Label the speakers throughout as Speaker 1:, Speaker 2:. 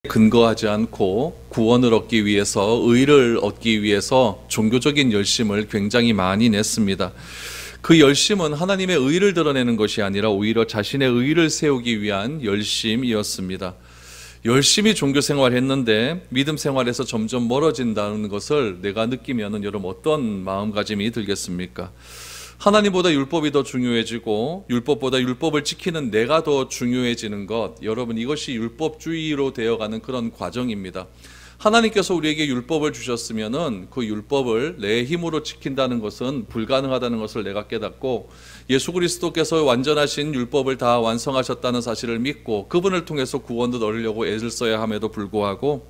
Speaker 1: 근거하지 않고 구원을 얻기 위해서, 의를 얻기 위해서 종교적인 열심을 굉장히 많이 냈습니다. 그 열심은 하나님의 의를 드러내는 것이 아니라 오히려 자신의 의를 세우기 위한 열심이었습니다. 열심히 종교 생활했는데 믿음 생활에서 점점 멀어진다는 것을 내가 느끼면 여러분 어떤 마음가짐이 들겠습니까? 하나님보다 율법이 더 중요해지고 율법보다 율법을 지키는 내가 더 중요해지는 것, 여러분 이것이 율법주의로 되어가는 그런 과정입니다. 하나님께서 우리에게 율법을 주셨으면은 그 율법을 내 힘으로 지킨다는 것은 불가능하다는 것을 내가 깨닫고, 예수 그리스도께서 완전하신 율법을 다 완성하셨다는 사실을 믿고 그분을 통해서 구원을 얻으려고 애를 써야 함에도 불구하고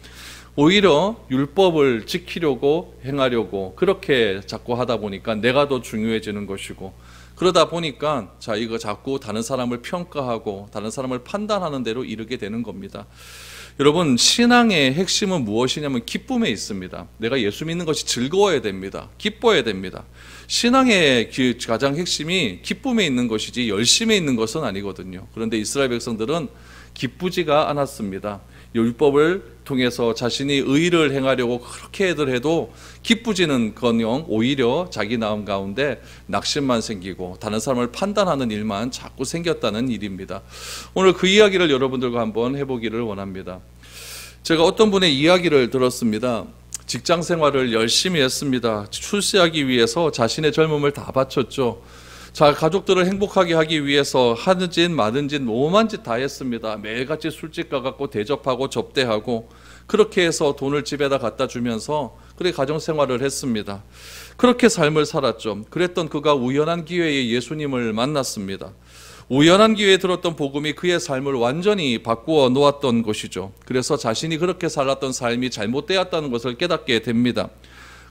Speaker 1: 오히려 율법을 지키려고 행하려고 그렇게 자꾸 하다 보니까 내가 더 중요해지는 것이고, 그러다 보니까 이거 자꾸 다른 사람을 평가하고 다른 사람을 판단하는 대로 이르게 되는 겁니다. 여러분, 신앙의 핵심은 무엇이냐면 기쁨에 있습니다. 내가 예수 믿는 것이 즐거워야 됩니다. 기뻐야 됩니다. 신앙의 가장 핵심이 기쁨에 있는 것이지 열심에 있는 것은 아니거든요. 그런데 이스라엘 백성들은 기쁘지가 않았습니다. 율법을 통해서 자신이 의를 행하려고 그렇게 해도 기쁘지는커녕 오히려 자기 마음 가운데 낙심만 생기고 다른 사람을 판단하는 일만 자꾸 생겼다는 일입니다. 오늘 그 이야기를 여러분들과 한번 해보기를 원합니다. 제가 어떤 분의 이야기를 들었습니다. 직장 생활을 열심히 했습니다. 출세하기 위해서 자신의 젊음을 다 바쳤죠. 가족들을 행복하게 하기 위해서 하는 짓 마는 짓 오만 짓 다 했습니다. 매일같이 술집 가갖고 대접하고 접대하고 그렇게 해서 돈을 집에다 갖다 주면서 그렇게 가정생활을 했습니다. 그렇게 삶을 살았죠. 그랬던 그가 우연한 기회에 예수님을 만났습니다. 우연한 기회에 들었던 복음이 그의 삶을 완전히 바꾸어 놓았던 것이죠. 그래서 자신이 그렇게 살았던 삶이 잘못되었다는 것을 깨닫게 됩니다.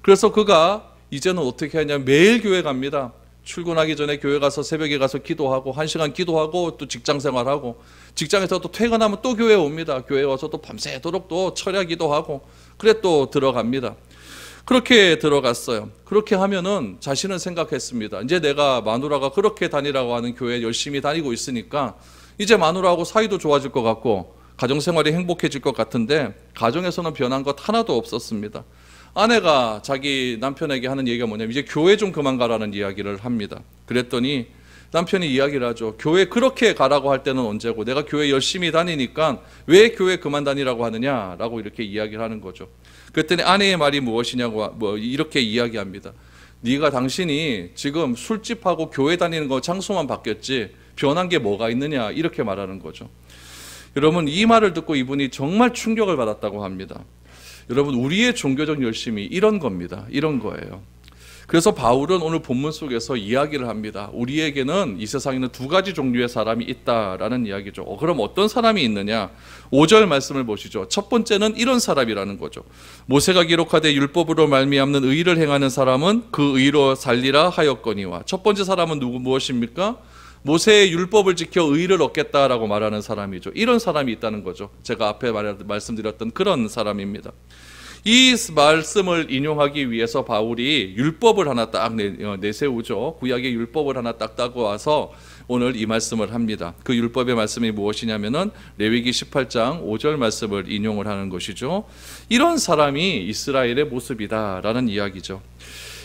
Speaker 1: 그래서 그가 이제는 어떻게 하냐면 매일 교회 갑니다. 출근하기 전에 교회 가서 새벽에 가서 기도하고 1시간 기도하고 또 직장 생활하고, 직장에서 또 퇴근하면 또 교회 옵니다. 교회 와서 또 밤새도록 또 철야 기도하고 그래 또 들어갑니다. 그렇게 들어갔어요. 그렇게 하면은 자신은 생각했습니다. 이제 내가 마누라가 그렇게 다니라고 하는 교회에 열심히 다니고 있으니까 이제 마누라하고 사이도 좋아질 것 같고 가정생활이 행복해질 것 같은데 가정에서는 변한 것 하나도 없었습니다. 아내가 자기 남편에게 하는 얘기가 뭐냐면 이제 교회 좀 그만 가라는 이야기를 합니다. 그랬더니 남편이 이야기를 하죠. 교회 그렇게 가라고 할 때는 언제고 내가 교회 열심히 다니니까 왜 교회 그만 다니라고 하느냐라고 이렇게 이야기를 하는 거죠. 그랬더니 아내의 말이 무엇이냐고 이렇게 이야기합니다. 당신이 지금 술집하고 교회 다니는 거 장소만 바뀌었지 변한 게 뭐가 있느냐 이렇게 말하는 거죠. 여러분, 이 말을 듣고 이분이 정말 충격을 받았다고 합니다. 여러분, 우리의 종교적 열심이 이런 겁니다. 이런 거예요. 그래서 바울은 오늘 본문 속에서 이야기를 합니다. 우리에게는 이 세상에는 두 가지 종류의 사람이 있다라는 이야기죠. 그럼 어떤 사람이 있느냐? 5절 말씀을 보시죠. 첫 번째는 이런 사람이라는 거죠. 모세가 기록하되 율법으로 말미암는 의를 행하는 사람은 그 의로 살리라 하였거니와. 첫 번째 사람은 무엇입니까? 모세의 율법을 지켜 의를 얻겠다라고 말하는 사람이죠. 이런 사람이 있다는 거죠. 제가 앞에 말씀드렸던 그런 사람입니다. 이 말씀을 인용하기 위해서 바울이 율법을 하나 딱 내세우죠. 구약의 율법을 하나 딱 따고 와서 오늘 이 말씀을 합니다. 그 율법의 말씀이 무엇이냐면은 레위기 18장 5절 말씀을 인용을 하는 것이죠. 이런 사람이 이스라엘의 모습이다라는 이야기죠.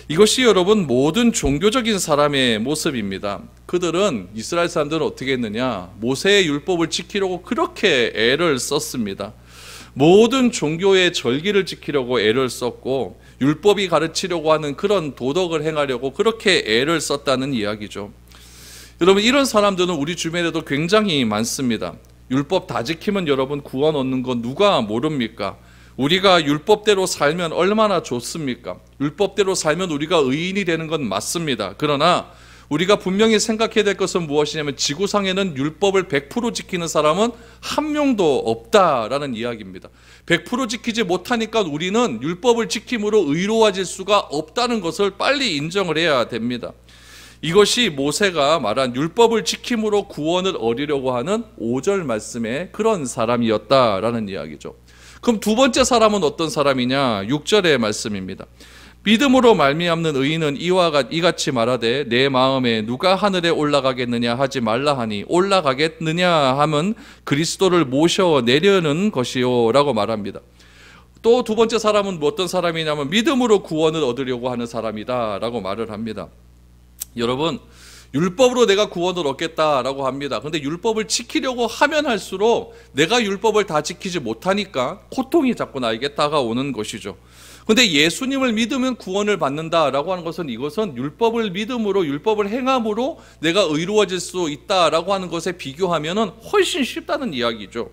Speaker 1: 이것이 여러분 모든 종교적인 사람의 모습입니다. 그들은, 이스라엘 사람들은 어떻게 했느냐? 모세의 율법을 지키려고 그렇게 애를 썼습니다. 모든 종교의 절기를 지키려고 애를 썼고 율법이 가르치려고 하는 그런 도덕을 행하려고 그렇게 애를 썼다는 이야기죠. 여러분, 이런 사람들은 우리 주변에도 굉장히 많습니다. 율법 다 지키면 여러분 구원 얻는 건 누가 모릅니까? 우리가 율법대로 살면 얼마나 좋습니까? 율법대로 살면 우리가 의인이 되는 건 맞습니다. 그러나 우리가 분명히 생각해야 될 것은 무엇이냐면 지구상에는 율법을 100% 지키는 사람은 한 명도 없다라는 이야기입니다. 100% 지키지 못하니까 우리는 율법을 지킴으로 의로워질 수가 없다는 것을 빨리 인정을 해야 됩니다. 이것이 모세가 말한 율법을 지킴으로 구원을 얻으려고 하는 5절 말씀의 그런 사람이었다라는 이야기죠. 그럼 두 번째 사람은 어떤 사람이냐? 6절의 말씀입니다. 믿음으로 말미암는 의인은 이같이 말하되 내 마음에 누가 하늘에 올라가겠느냐 하지 말라 하니 올라가겠느냐 하면 그리스도를 모셔 내려는 것이요 라고 말합니다. 또 두 번째 사람은 어떤 사람이냐면 믿음으로 구원을 얻으려고 하는 사람이다 라고 말을 합니다. 여러분, 율법으로 내가 구원을 얻겠다라고 합니다. 그런데 율법을 지키려고 하면 할수록 내가 율법을 다 지키지 못하니까 고통이 자꾸 나에게 다가오는 것이죠. 그런데 예수님을 믿으면 구원을 받는다라고 하는 것은 이것은 율법을 믿음으로 율법을 행함으로 내가 의로워질 수 있다라고 하는 것에 비교하면 훨씬 쉽다는 이야기죠.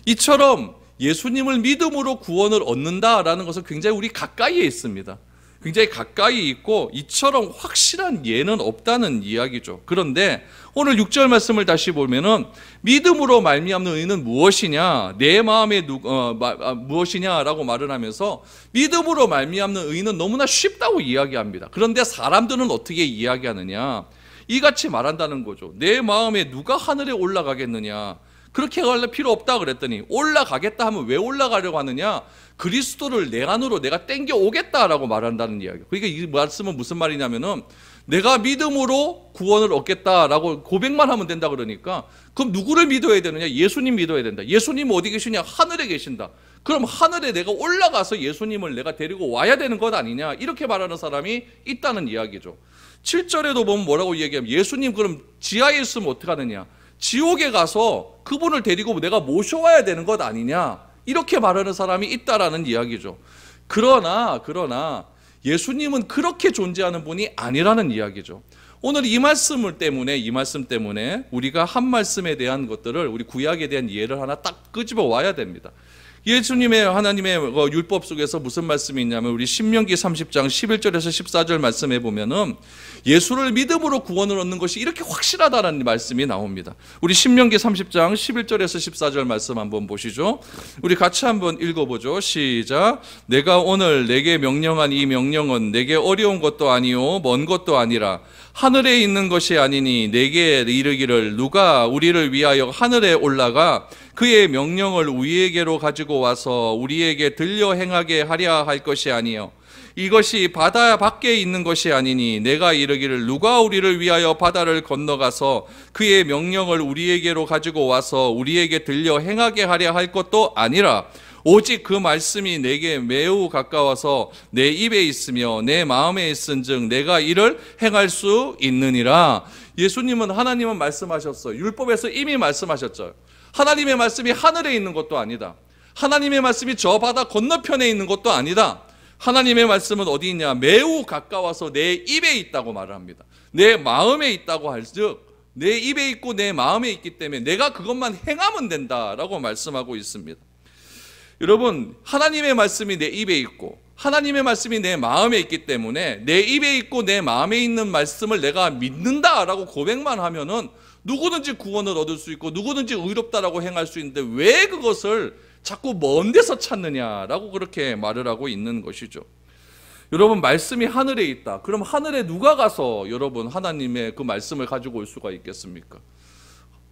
Speaker 1: 이처럼 예수님을 믿음으로 구원을 얻는다라는 것은 굉장히 우리 가까이에 있습니다. 굉장히 가까이 있고 이처럼 확실한 예는 없다는 이야기죠. 그런데 오늘 6절 말씀을 다시 보면은 믿음으로 말미암는 의는 무엇이냐, 내 마음에 무엇이냐라고 말을 하면서 믿음으로 말미암는 의는 너무나 쉽다고 이야기합니다. 그런데 사람들은 어떻게 이야기하느냐, 이같이 말한다는 거죠. 내 마음에 누가 하늘에 올라가겠느냐, 그렇게 할 필요 없다 그랬더니 올라가겠다 하면 왜 올라가려고 하느냐, 그리스도를 내 안으로 내가 땡겨 오겠다라고 말한다는 이야기예요. 그러니까 이 말씀은 무슨 말이냐면은 내가 믿음으로 구원을 얻겠다라고 고백만 하면 된다 그러니까 그럼 누구를 믿어야 되느냐? 예수님 믿어야 된다. 예수님 어디 계시냐? 하늘에 계신다. 그럼 하늘에 내가 올라가서 예수님을 내가 데리고 와야 되는 것 아니냐? 이렇게 말하는 사람이 있다는 이야기죠. 7절에도 보면 뭐라고 이야기하면 예수님 그럼 지하에 있으면 어떻게 하느냐? 지옥에 가서 그분을 데리고 내가 모셔와야 되는 것 아니냐? 이렇게 말하는 사람이 있다라는 이야기죠. 그러나 예수님은 그렇게 존재하는 분이 아니라는 이야기죠. 오늘 이 말씀 때문에 우리가 한 말씀에 대한 것들을 우리 구약에 대한 예를 하나 딱 끄집어 와야 됩니다. 예수님의 하나님의 율법 속에서 무슨 말씀이 있냐면 우리 신명기 30장 11절에서 14절 말씀에 보면은 예수를 믿음으로 구원을 얻는 것이 이렇게 확실하다는 말씀이 나옵니다. 우리 신명기 30장 11절에서 14절 말씀 한번 보시죠. 우리 같이 한번 읽어보죠. 시작. 내가 오늘 내게 명령한 이 명령은 내게 어려운 것도 아니요 먼 것도 아니라 하늘에 있는 것이 아니니 내게 이르기를 누가 우리를 위하여 하늘에 올라가 그의 명령을 우리에게로 가지고 와서 우리에게 들려 행하게 하려 할 것이 아니요 이것이 바다 밖에 있는 것이 아니니 내가 이르기를 누가 우리를 위하여 바다를 건너가서 그의 명령을 우리에게로 가지고 와서 우리에게 들려 행하게 하려 할 것도 아니라 오직 그 말씀이 내게 매우 가까워서 내 입에 있으며 내 마음에 있은즉 내가 이를 행할 수 있느니라. 하나님은 말씀하셨어요. 율법에서 이미 말씀하셨죠. 하나님의 말씀이 하늘에 있는 것도 아니다. 하나님의 말씀이 저 바다 건너편에 있는 것도 아니다. 하나님의 말씀은 어디 있냐? 매우 가까워서 내 입에 있다고 말을 합니다. 내 마음에 있다고 할즉 내 입에 있고 내 마음에 있기 때문에 내가 그것만 행하면 된다라고 말씀하고 있습니다. 여러분, 하나님의 말씀이 내 입에 있고 하나님의 말씀이 내 마음에 있기 때문에 내 입에 있고 내 마음에 있는 말씀을 내가 믿는다라고 고백만 하면은 누구든지 구원을 얻을 수 있고 누구든지 의롭다라고 행할 수 있는데 왜 그것을 자꾸 먼 데서 찾느냐라고 그렇게 말을 하고 있는 것이죠. 여러분, 말씀이 하늘에 있다. 그럼 하늘에 누가 가서 여러분 하나님의 그 말씀을 가지고 올 수가 있겠습니까?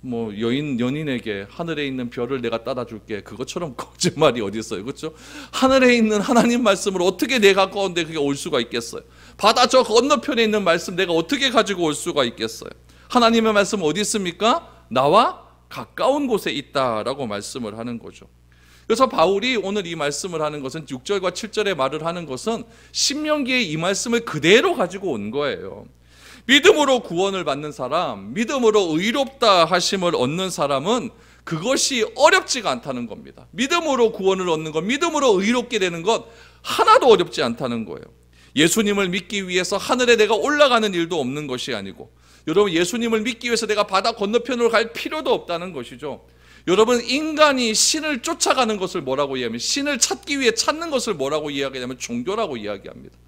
Speaker 1: 연인에게 하늘에 있는 별을 내가 따다 줄게. 그것처럼 거짓말이 어디 있어요. 그렇죠? 하늘에 있는 하나님 말씀을 어떻게 내가 가까운데 그게 올 수가 있겠어요? 바다 저 건너편에 있는 말씀 내가 어떻게 가지고 올 수가 있겠어요? 하나님의 말씀 어디 있습니까? 나와 가까운 곳에 있다라고 말씀을 하는 거죠. 그래서 바울이 오늘 이 말씀을 하는 것은 6절과 7절에 말을 하는 것은 신명기의 이 말씀을 그대로 가지고 온 거예요. 믿음으로 구원을 받는 사람, 믿음으로 의롭다 하심을 얻는 사람은 그것이 어렵지가 않다는 겁니다. 믿음으로 구원을 얻는 것, 믿음으로 의롭게 되는 것 하나도 어렵지 않다는 거예요. 예수님을 믿기 위해서 하늘에 내가 올라가는 일도 없는 것이 아니고, 여러분, 예수님을 믿기 위해서 내가 바다 건너편으로 갈 필요도 없다는 것이죠. 여러분, 인간이 신을 쫓아가는 것을 뭐라고 이야기하면, 신을 찾기 위해 찾는 것을 뭐라고 이야기하냐면 종교라고 이야기합니다.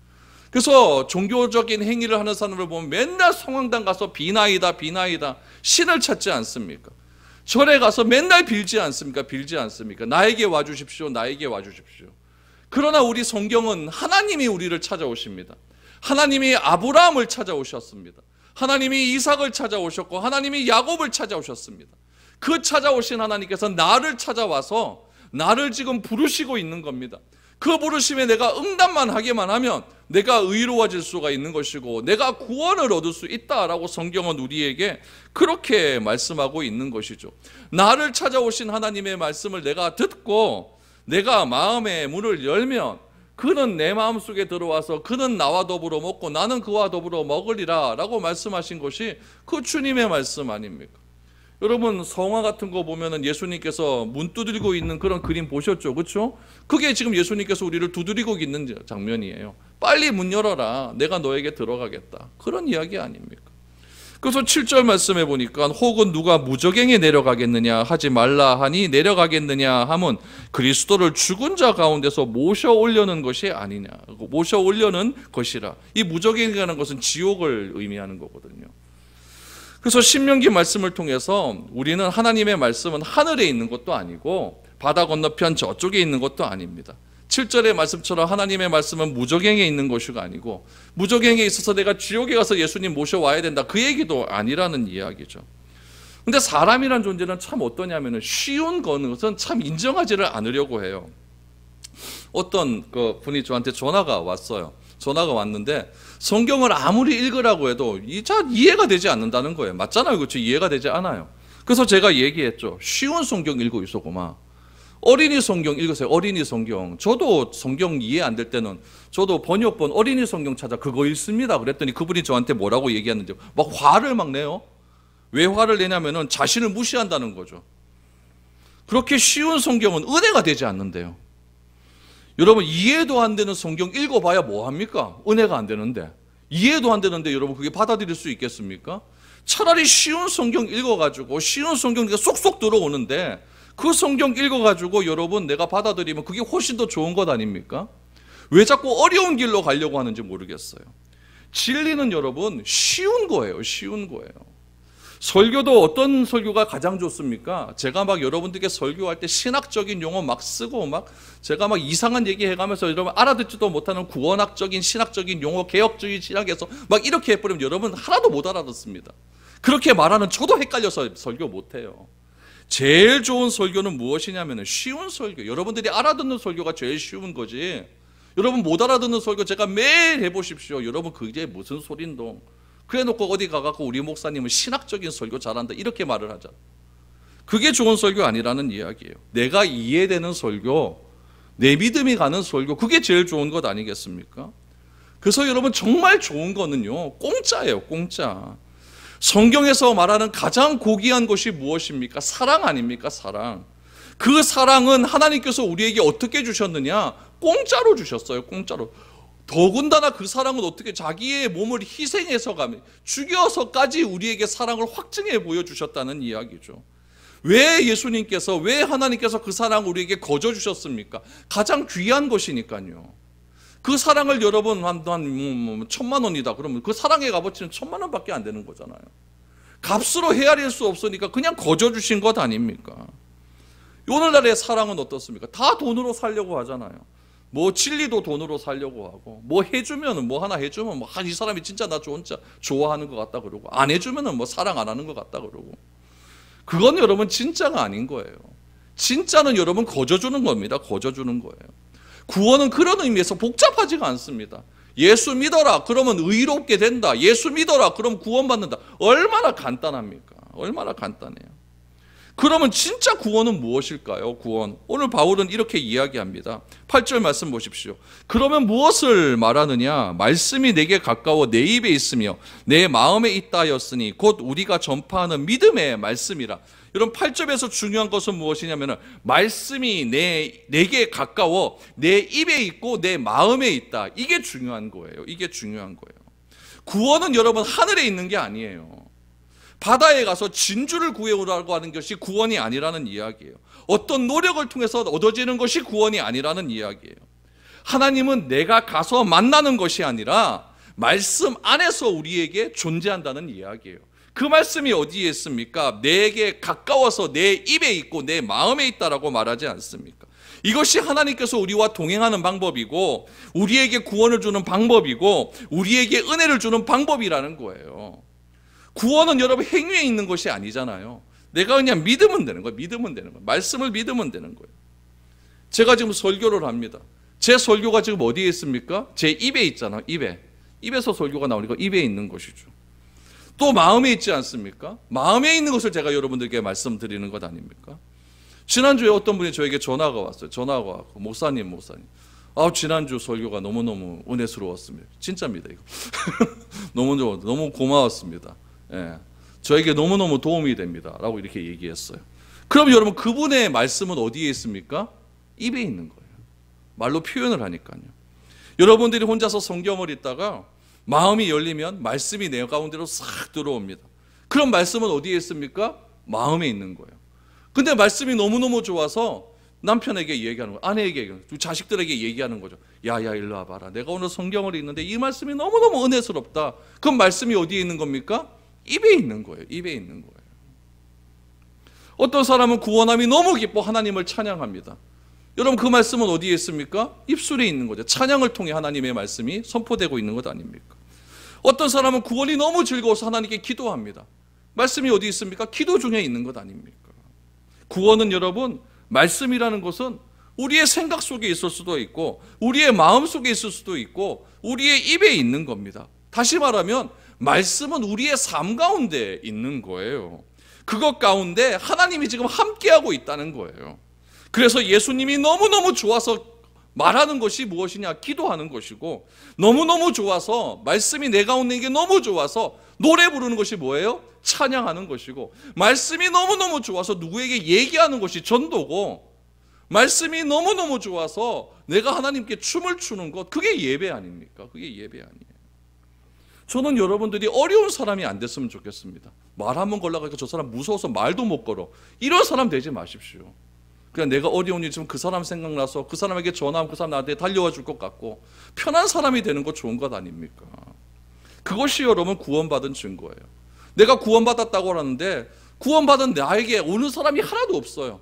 Speaker 1: 그래서 종교적인 행위를 하는 사람을 보면 맨날 성황당 가서 비나이다 신을 찾지 않습니까? 절에 가서 맨날 빌지 않습니까? 나에게 와주십시오. 그러나 우리 성경은 하나님이 우리를 찾아오십니다. 하나님이 아브라함을 찾아오셨습니다. 하나님이 이삭을 찾아오셨고 하나님이 야곱을 찾아오셨습니다. 그 찾아오신 하나님께서 나를 찾아와서 나를 지금 부르시고 있는 겁니다. 그 부르심에 내가 응답만 하게만 하면 내가 의로워질 수가 있는 것이고 내가 구원을 얻을 수 있다라고 성경은 우리에게 그렇게 말씀하고 있는 것이죠. 나를 찾아오신 하나님의 말씀을 내가 듣고 내가 마음의 문을 열면 그는 내 마음속에 들어와서 그는 나와 더불어 먹고 나는 그와 더불어 먹으리라 라고 말씀하신 것이 그 주님의 말씀 아닙니까? 여러분 성화 같은 거 보면은 예수님께서 문 두드리고 있는 그런 그림 보셨죠? 그렇죠? 그게 지금 예수님께서 우리를 두드리고 있는 장면이에요. 빨리 문 열어라. 내가 너에게 들어가겠다. 그런 이야기 아닙니까? 그래서 7절 말씀해 보니까 혹은 누가 무저갱에 내려가겠느냐 하지 말라 하니 내려가겠느냐 함은 그리스도를 죽은 자 가운데서 모셔 올려는 것이 아니냐. 모셔 올려는 것이라. 이 무저갱이라는 것은 지옥을 의미하는 거거든요. 그래서 신명기 말씀을 통해서 우리는 하나님의 말씀은 하늘에 있는 것도 아니고 바다 건너편 저쪽에 있는 것도 아닙니다. 7절의 말씀처럼 하나님의 말씀은 무저갱에 있는 것이 아니고 무저갱에 있어서 내가 지옥에 가서 예수님 모셔와야 된다 그 얘기도 아니라는 이야기죠. 근데 사람이란 존재는 참 어떠냐면 쉬운 것은 참 인정하지를 않으려고 해요. 어떤 그 분이 저한테 전화가 왔어요. 전화가 왔는데 성경을 아무리 읽으라고 해도 이해가 되지 않는다는 거예요. 맞잖아요. 그렇죠? 이해가 되지 않아요. 그래서 제가 얘기했죠. 쉬운 성경 읽고 있어고마. 어린이 성경 읽으세요. 어린이 성경. 저도 성경 이해 안 될 때는 저도 번역본 어린이 성경 찾아 그거 읽습니다. 그랬더니 그분이 저한테 뭐라고 얘기하는지 막 화를 막 내요. 왜 화를 내냐면은 자신을 무시한다는 거죠. 그렇게 쉬운 성경은 은혜가 되지 않는데요. 여러분 이해도 안 되는 성경 읽어봐야 뭐합니까? 은혜가 안 되는데. 이해도 안 되는데 여러분 그게 받아들일 수 있겠습니까? 차라리 쉬운 성경 읽어가지고 쉬운 성경이 쏙쏙 들어오는데 그 성경 읽어가지고 여러분 내가 받아들이면 그게 훨씬 더 좋은 것 아닙니까? 왜 자꾸 어려운 길로 가려고 하는지 모르겠어요. 진리는 여러분 쉬운 거예요. 쉬운 거예요. 설교도 어떤 설교가 가장 좋습니까? 제가 막 여러분들께 설교할 때 신학적인 용어 막 쓰고 막 제가 막 이상한 얘기 해가면서 여러분 알아듣지도 못하는 구원학적인 신학적인 용어 개혁주의 신학에서 막 이렇게 해버리면 여러분 하나도 못 알아듣습니다. 그렇게 말하는 저도 헷갈려서 설교 못해요. 제일 좋은 설교는 무엇이냐면 쉬운 설교. 여러분들이 알아듣는 설교가 제일 쉬운 거지. 여러분 못 알아듣는 설교 제가 매일 해보십시오. 여러분 그게 무슨 소린동. 그래놓고 어디 가갖고 우리 목사님은 신학적인 설교 잘한다 이렇게 말을 하잖아. 그게 좋은 설교 아니라는 이야기예요. 내가 이해되는 설교, 내 믿음이 가는 설교, 그게 제일 좋은 것 아니겠습니까? 그래서 여러분 정말 좋은 거는요 공짜예요. 공짜. 성경에서 말하는 가장 고귀한 것이 무엇입니까? 사랑 아닙니까? 사랑. 그 사랑은 하나님께서 우리에게 어떻게 주셨느냐? 공짜로 주셨어요. 공짜로. 더군다나 그 사랑은 어떻게 자기의 몸을 희생해서 가면 죽여서까지 우리에게 사랑을 확증해 보여주셨다는 이야기죠. 왜 예수님께서 왜 하나님께서 그 사랑을 우리에게 거저 주셨습니까? 가장 귀한 것이니까요. 그 사랑을 여러분 한 1,000만 원이다 그러면 그 사랑의 값어치는 1,000만 원밖에 안 되는 거잖아요. 값으로 헤아릴 수 없으니까 그냥 거저 주신 것 아닙니까? 오늘날의 사랑은 어떻습니까? 다 돈으로 살려고 하잖아요. 뭐 진리도 돈으로 살려고 하고 뭐 해주면은 뭐 하나 해주면 뭐 이 사람이 진짜 나 진짜 좋아하는 것 같다 그러고 안 해주면은 뭐 사랑 안 하는 것 같다 그러고 그건 여러분 진짜가 아닌 거예요. 진짜는 여러분 거저 주는 겁니다. 거저 주는 거예요. 구원은 그런 의미에서 복잡하지가 않습니다. 예수 믿어라 그러면 의롭게 된다. 예수 믿어라 그럼 구원받는다. 얼마나 간단합니까? 얼마나 간단해요. 그러면 진짜 구원은 무엇일까요? 구원. 오늘 바울은 이렇게 이야기합니다. 8절 말씀 보십시오. 그러면 무엇을 말하느냐? 말씀이 내게 가까워 내 입에 있으며 내 마음에 있다 하였으니 곧 우리가 전파하는 믿음의 말씀이라. 여러분 8절에서 중요한 것은 무엇이냐면 말씀이 내게 가까워 내 입에 있고 내 마음에 있다. 이게 중요한 거예요. 이게 중요한 거예요. 구원은 여러분 하늘에 있는 게 아니에요. 바다에 가서 진주를 구해오라고 하는 것이 구원이 아니라는 이야기예요. 어떤 노력을 통해서 얻어지는 것이 구원이 아니라는 이야기예요. 하나님은 내가 가서 만나는 것이 아니라 말씀 안에서 우리에게 존재한다는 이야기예요. 그 말씀이 어디에 있습니까? 내게 가까워서 내 입에 있고 내 마음에 있다라고 말하지 않습니까? 이것이 하나님께서 우리와 동행하는 방법이고 우리에게 구원을 주는 방법이고 우리에게 은혜를 주는 방법이라는 거예요. 구원은 여러분 행위에 있는 것이 아니잖아요. 내가 그냥 믿으면 되는 거예요. 믿으면 되는 거예요. 말씀을 믿으면 되는 거예요. 제가 지금 설교를 합니다. 제 설교가 지금 어디에 있습니까? 제 입에 있잖아. 입에서 설교가 나오니까 입에 있는 것이죠. 또 마음에 있지 않습니까? 마음에 있는 것을 제가 여러분들께 말씀드리는 것 아닙니까? 지난주에 어떤 분이 저에게 전화가 왔어요. 전화가 왔고, 목사님. 지난주 설교가 너무너무 은혜스러웠습니다. 진짜입니다, 이거. 너무 고마웠습니다. 예. 저에게 너무너무 도움이 됩니다. 라고 이렇게 얘기했어요. 그럼 여러분, 그분의 말씀은 어디에 있습니까? 입에 있는 거예요. 말로 표현을 하니까요. 여러분들이 혼자서 성경을 읽다가 마음이 열리면 말씀이 내 가운데로 싹 들어옵니다. 그런 말씀은 어디에 있습니까? 마음에 있는 거예요. 근데 말씀이 너무너무 좋아서 남편에게 얘기하는 거예요. 아내에게 얘기하는 거예요. 자식들에게 얘기하는 거죠. 야야 일로 와봐라. 내가 오늘 성경을 읽는데 이 말씀이 너무너무 은혜스럽다. 그 말씀이 어디에 있는 겁니까? 입에 있는 거예요. 입에 있는 거예요. 어떤 사람은 구원함이 너무 기뻐 하나님을 찬양합니다. 여러분, 그 말씀은 어디에 있습니까? 입술에 있는 거죠. 찬양을 통해 하나님의 말씀이 선포되고 있는 것 아닙니까? 어떤 사람은 구원이 너무 즐거워서 하나님께 기도합니다. 말씀이 어디 있습니까? 기도 중에 있는 것 아닙니까? 구원은 여러분, 말씀이라는 것은 우리의 생각 속에 있을 수도 있고 우리의 마음 속에 있을 수도 있고 우리의 입에 있는 겁니다. 다시 말하면 말씀은 우리의 삶 가운데 있는 거예요. 그것 가운데 하나님이 지금 함께하고 있다는 거예요. 그래서 예수님이 너무너무 좋아서 말하는 것이 무엇이냐? 기도하는 것이고, 너무너무 좋아서 말씀이 내 가운데 있는 게 너무 좋아서 노래 부르는 것이 뭐예요? 찬양하는 것이고, 말씀이 너무너무 좋아서 누구에게 얘기하는 것이 전도고, 말씀이 너무너무 좋아서 내가 하나님께 춤을 추는 것, 그게 예배 아닙니까? 그게 예배 아니에요. 저는 여러분들이 어려운 사람이 안 됐으면 좋겠습니다. 말 한번 걸려가니까 저 사람 무서워서 말도 못 걸어. 이런 사람 되지 마십시오. 그냥 내가 어려운 일 있으면 그 사람 생각나서 그 사람에게 전화하면 그 사람 나한테 달려와 줄 것 같고, 편한 사람이 되는 거 좋은 것 아닙니까? 그것이 여러분 구원받은 증거예요. 내가 구원받았다고 하는데 구원받은 나에게 오는 사람이 하나도 없어요.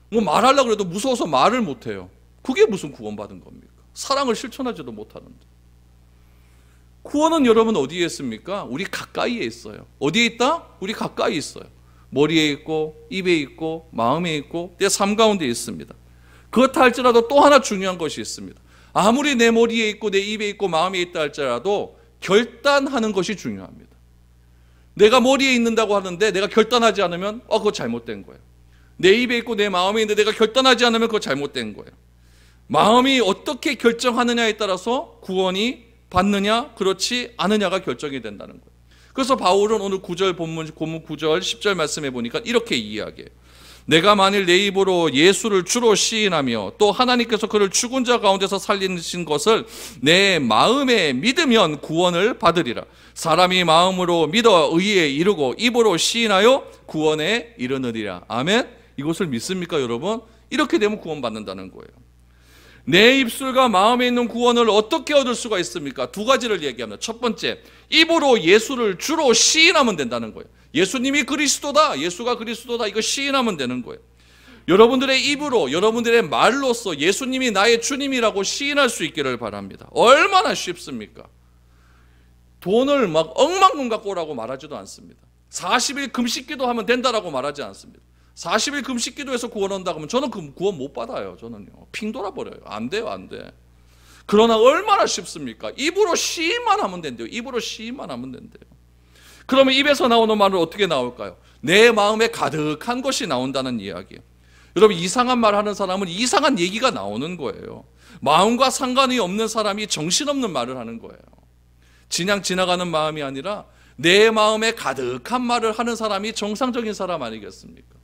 Speaker 1: 뭐 말하려고 해도 무서워서 말을 못해요. 그게 무슨 구원받은 겁니까? 사랑을 실천하지도 못하는데. 구원은 여러분 어디에 있습니까? 우리 가까이에 있어요. 어디에 있다? 우리 가까이 있어요. 머리에 있고 입에 있고 마음에 있고 내 삶 가운데 있습니다. 그렇다 할지라도 또 하나 중요한 것이 있습니다. 아무리 내 머리에 있고 내 입에 있고 마음에 있다 할지라도 결단하는 것이 중요합니다. 내가 머리에 있는다고 하는데 내가 결단하지 않으면 그거 잘못된 거예요. 내 입에 있고 내 마음에 있는데 내가 결단하지 않으면 그거 잘못된 거예요. 마음이 어떻게 결정하느냐에 따라서 구원이 받느냐 그렇지 않느냐가 결정이 된다는 거예요. 그래서 바울은 오늘 9절 본문 9절 10절 말씀해 보니까 이렇게 이야기해요. 내가 만일 내 입으로 예수를 주로 시인하며 또 하나님께서 그를 죽은 자 가운데서 살리신 것을 내 마음에 믿으면 구원을 받으리라. 사람이 마음으로 믿어 의에 이르고 입으로 시인하여 구원에 이르느니라. 아멘. 이것을 믿습니까 여러분? 이렇게 되면 구원받는다는 거예요. 내 입술과 마음에 있는 구원을 어떻게 얻을 수가 있습니까? 두 가지를 얘기합니다. 첫 번째, 입으로 예수를 주로 시인하면 된다는 거예요. 예수님이 그리스도다, 예수가 그리스도다, 이거 시인하면 되는 거예요. 여러분들의 입으로, 여러분들의 말로써 예수님이 나의 주님이라고 시인할 수 있기를 바랍니다. 얼마나 쉽습니까? 돈을 막 억만큼 갖고 오라고 말하지도 않습니다. 40일 금식기도 하면 된다라고 말하지 않습니다. 40일 금식기도해서 구원 온다고 하면 저는 그 구원 못 받아요. 저는요. 핑 돌아버려요. 안 돼요. 안 돼. 그러나 얼마나 쉽습니까? 입으로 시인만 하면 된대요. 입으로 시인만 하면 된대요. 그러면 입에서 나오는 말은 어떻게 나올까요? 내 마음에 가득한 것이 나온다는 이야기예요. 여러분, 이상한 말 하는 사람은 이상한 얘기가 나오는 거예요. 마음과 상관이 없는 사람이 정신없는 말을 하는 거예요. 그냥 지나가는 마음이 아니라 내 마음에 가득한 말을 하는 사람이 정상적인 사람 아니겠습니까?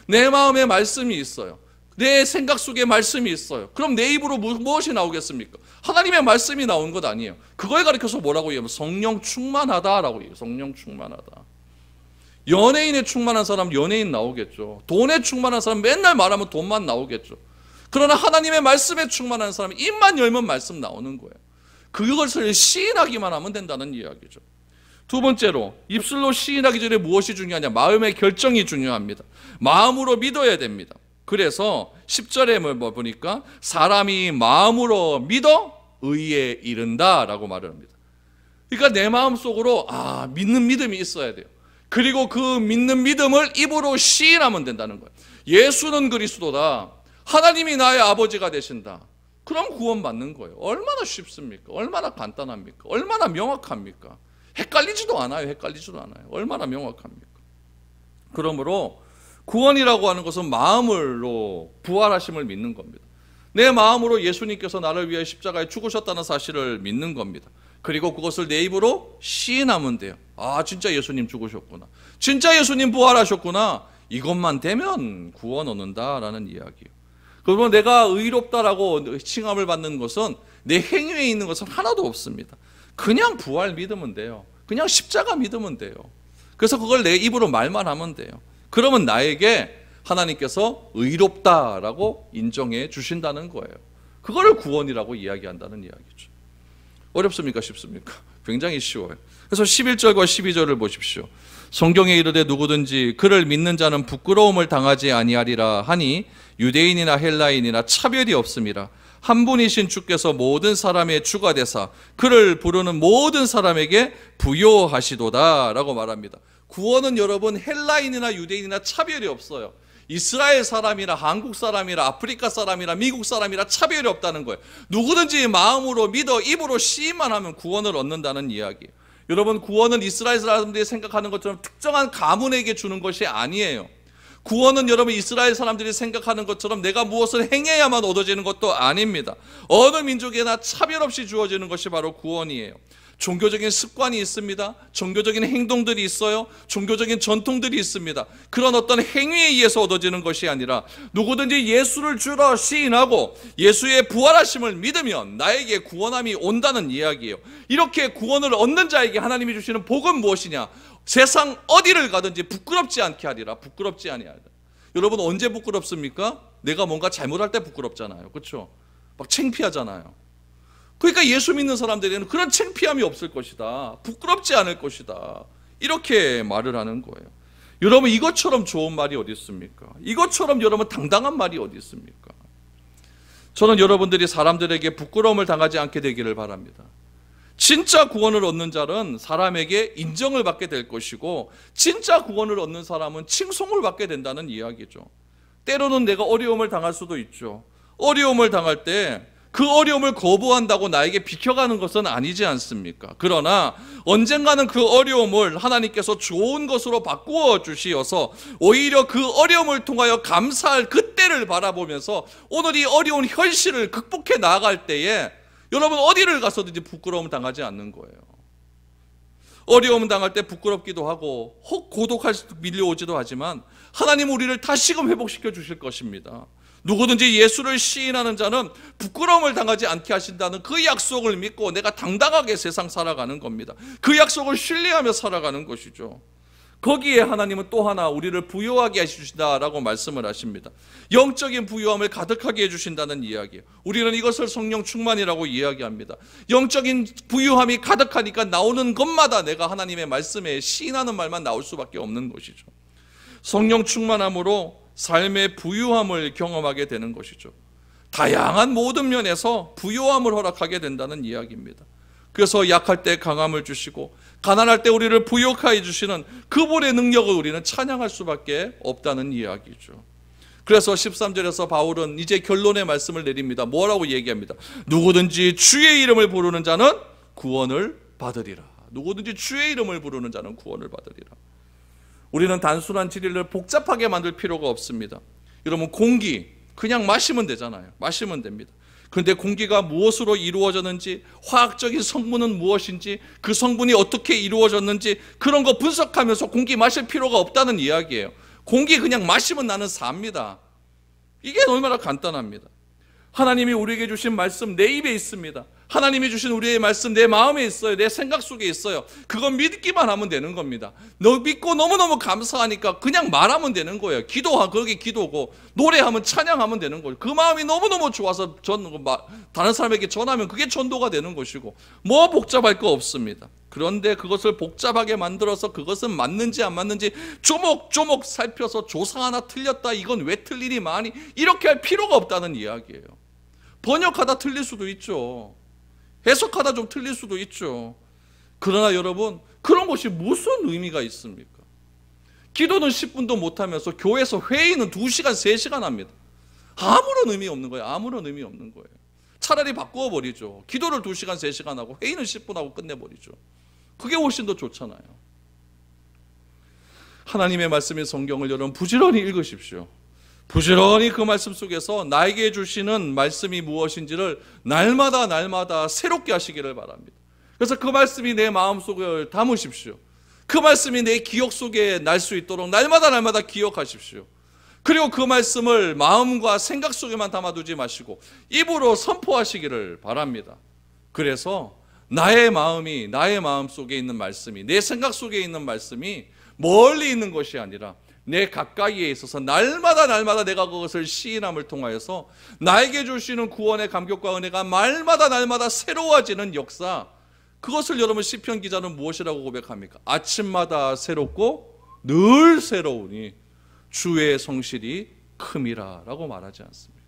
Speaker 1: 내 마음에 말씀이 있어요. 내 생각 속에 말씀이 있어요. 그럼 내 입으로 무엇이 나오겠습니까? 하나님의 말씀이 나오는 것 아니에요. 그걸 가리켜서 뭐라고 얘기하면 성령 충만하다라고 얘기해요. 성령 충만하다. 연예인에 충만한 사람 연예인 나오겠죠. 돈에 충만한 사람 맨날 말하면 돈만 나오겠죠. 그러나 하나님의 말씀에 충만한 사람은 입만 열면 말씀 나오는 거예요. 그것을 시인하기만 하면 된다는 이야기죠. 두 번째로, 입술로 시인하기 전에 무엇이 중요하냐? 마음의 결정이 중요합니다. 마음으로 믿어야 됩니다. 그래서 10절에 보니까 사람이 마음으로 믿어 의에 이른다라고 말을 합니다. 그러니까 내 마음속으로 믿는 믿음이 있어야 돼요. 그리고 그 믿는 믿음을 입으로 시인하면 된다는 거예요. 예수는 그리스도다. 하나님이 나의 아버지가 되신다. 그럼 구원받는 거예요. 얼마나 쉽습니까? 얼마나 간단합니까? 얼마나 명확합니까? 헷갈리지도 않아요. 얼마나 명확합니까? 그러므로 구원이라고 하는 것은 마음으로 부활하심을 믿는 겁니다. 내 마음으로 예수님께서 나를 위해 십자가에 죽으셨다는 사실을 믿는 겁니다. 그리고 그것을 내 입으로 시인하면 돼요. 아, 진짜 예수님 죽으셨구나. 진짜 예수님 부활하셨구나. 이것만 되면 구원 얻는다라는 이야기예요. 그러면 내가 의롭다라고 칭함을 받는 것은 내 행위에 있는 것은 하나도 없습니다. 그냥 부활 믿으면 돼요. 그냥 십자가 믿으면 돼요. 그래서 그걸 내 입으로 말만 하면 돼요. 그러면 나에게 하나님께서 의롭다라고 인정해 주신다는 거예요. 그거를 구원이라고 이야기한다는 이야기죠. 어렵습니까? 쉽습니까? 굉장히 쉬워요. 그래서 11절과 12절을 보십시오. 성경에 이르되 누구든지 그를 믿는 자는 부끄러움을 당하지 아니하리라 하니 유대인이나 헬라인이나 차별이 없음이라. 한 분이신 주께서 모든 사람의 주가 되사 그를 부르는 모든 사람에게 부요하시도다 라고 말합니다. 구원은 여러분 헬라인이나 유대인이나 차별이 없어요. 이스라엘 사람이라 한국 사람이라 아프리카 사람이라 미국 사람이라 차별이 없다는 거예요. 누구든지 마음으로 믿어 입으로 시인만 하면 구원을 얻는다는 이야기예요. 여러분, 구원은 이스라엘 사람들이 생각하는 것처럼 특정한 가문에게 주는 것이 아니에요. 구원은 여러분 이스라엘 사람들이 생각하는 것처럼 내가 무엇을 행해야만 얻어지는 것도 아닙니다. 어느 민족에나 차별 없이 주어지는 것이 바로 구원이에요. 종교적인 습관이 있습니다. 종교적인 행동들이 있어요. 종교적인 전통들이 있습니다. 그런 어떤 행위에 의해서 얻어지는 것이 아니라 누구든지 예수를 주라 시인하고 예수의 부활하심을 믿으면 나에게 구원함이 온다는 이야기예요. 이렇게 구원을 얻는 자에게 하나님이 주시는 복은 무엇이냐? 세상 어디를 가든지 부끄럽지 않게 하리라. 부끄럽지 아니하리라. 여러분, 언제 부끄럽습니까? 내가 뭔가 잘못할 때 부끄럽잖아요. 그렇죠? 막 창피하잖아요. 그러니까 예수 믿는 사람들에게는 그런 창피함이 없을 것이다. 부끄럽지 않을 것이다. 이렇게 말을 하는 거예요. 여러분, 이것처럼 좋은 말이 어디 있습니까? 이것처럼 여러분 당당한 말이 어디 있습니까? 저는 여러분들이 사람들에게 부끄러움을 당하지 않게 되기를 바랍니다. 진짜 구원을 얻는 자는 사람에게 인정을 받게 될 것이고 진짜 구원을 얻는 사람은 칭송을 받게 된다는 이야기죠. 때로는 내가 어려움을 당할 수도 있죠. 어려움을 당할 때 그 어려움을 거부한다고 나에게 비켜가는 것은 아니지 않습니까? 그러나 언젠가는 그 어려움을 하나님께서 좋은 것으로 바꾸어 주시어서 오히려 그 어려움을 통하여 감사할 그때를 바라보면서 오늘 이 어려운 현실을 극복해 나아갈 때에 여러분 어디를 가서든지 부끄러움을 당하지 않는 거예요. 어려움 당할 때 부끄럽기도 하고 혹 고독할 수도 밀려오지도 하지만 하나님 우리를 다시금 회복시켜 주실 것입니다. 누구든지 예수를 시인하는 자는 부끄러움을 당하지 않게 하신다는 그 약속을 믿고 내가 당당하게 세상 살아가는 겁니다. 그 약속을 신뢰하며 살아가는 것이죠. 거기에 하나님은 또 하나 우리를 부요하게 해주신다라고 말씀을 하십니다. 영적인 부요함을 가득하게 해주신다는 이야기예요. 우리는 이것을 성령 충만이라고 이야기합니다. 영적인 부요함이 가득하니까 나오는 것마다 내가 하나님의 말씀에 시인하는 말만 나올 수밖에 없는 것이죠. 성령 충만함으로 삶의 부유함을 경험하게 되는 것이죠. 다양한 모든 면에서 부유함을 허락하게 된다는 이야기입니다. 그래서 약할 때 강함을 주시고 가난할 때 우리를 부욕하여 주시는 그분의 능력을 우리는 찬양할 수밖에 없다는 이야기죠. 그래서 13절에서 바울은 이제 결론의 말씀을 내립니다. 뭐라고 얘기합니다? 누구든지 주의 이름을 부르는 자는 구원을 받으리라. 누구든지 주의 이름을 부르는 자는 구원을 받으리라. 우리는 단순한 진리를 복잡하게 만들 필요가 없습니다. 여러분, 공기 그냥 마시면 되잖아요. 마시면 됩니다. 그런데 공기가 무엇으로 이루어졌는지, 화학적인 성분은 무엇인지, 그 성분이 어떻게 이루어졌는지 그런 거 분석하면서 공기 마실 필요가 없다는 이야기예요. 공기 그냥 마시면 나는 삽니다. 이게 얼마나 간단합니다. 하나님이 우리에게 주신 말씀 내 입에 있습니다. 하나님이 주신 우리의 말씀 내 마음에 있어요. 내 생각 속에 있어요. 그건 믿기만 하면 되는 겁니다. 너 믿고 너무너무 감사하니까 그냥 말하면 되는 거예요. 기도하 그게 기도고 노래하면 찬양하면 되는 거예요. 그 마음이 너무너무 좋아서 다른 사람에게 전하면 그게 전도가 되는 것이고 뭐 복잡할 거 없습니다. 그런데 그것을 복잡하게 만들어서 그것은 맞는지 안 맞는지 조목조목 살펴서 조사 하나 틀렸다 이건 왜 틀리니 많이 이렇게 할 필요가 없다는 이야기예요. 번역하다 틀릴 수도 있죠. 해석하다 좀 틀릴 수도 있죠. 그러나 여러분 그런 것이 무슨 의미가 있습니까? 기도는 10분도 못하면서 교회에서 회의는 2시간 3시간 합니다. 아무런 의미 없는 거예요. 아무런 의미 없는 거예요. 차라리 바꾸어 버리죠. 기도를 2시간, 3시간 하고 회의는 10분 하고 끝내버리죠. 그게 훨씬 더 좋잖아요. 하나님의 말씀인 성경을 여러분 부지런히 읽으십시오. 부지런히 그 말씀 속에서 나에게 주시는 말씀이 무엇인지를 날마다 새롭게 하시기를 바랍니다. 그래서 그 말씀이 내 마음속에 담으십시오. 그 말씀이 내 기억 속에 날 수 있도록 날마다 기억하십시오. 그리고 그 말씀을 마음과 생각 속에만 담아두지 마시고 입으로 선포하시기를 바랍니다. 그래서 나의 마음 속에 있는 말씀이, 내 생각 속에 있는 말씀이 멀리 있는 것이 아니라 내 가까이에 있어서 날마다 내가 그것을 시인함을 통하여서 나에게 주시는 구원의 감격과 은혜가 날마다 새로워지는 역사, 그것을 여러분 시편 기자는 무엇이라고 고백합니까? 아침마다 새롭고 늘 새로우니 주의 성실이 큼이라 라고 말하지 않습니까?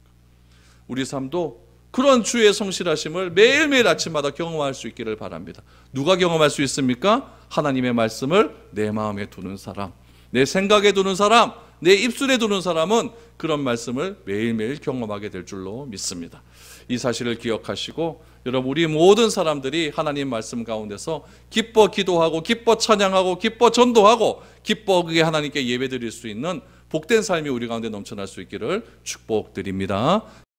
Speaker 1: 우리 삶도 그런 주의 성실하심을 매일매일 아침마다 경험할 수 있기를 바랍니다. 누가 경험할 수 있습니까? 하나님의 말씀을 내 마음에 두는 사람, 내 생각에 두는 사람, 내 입술에 두는 사람은 그런 말씀을 매일매일 경험하게 될 줄로 믿습니다. 이 사실을 기억하시고 여러분, 우리 모든 사람들이 하나님 말씀 가운데서 기뻐 기도하고 기뻐 찬양하고 기뻐 전도하고 기뻐 그게 하나님께 예배드릴 수 있는 복된 삶이 우리 가운데 넘쳐날 수 있기를 축복드립니다.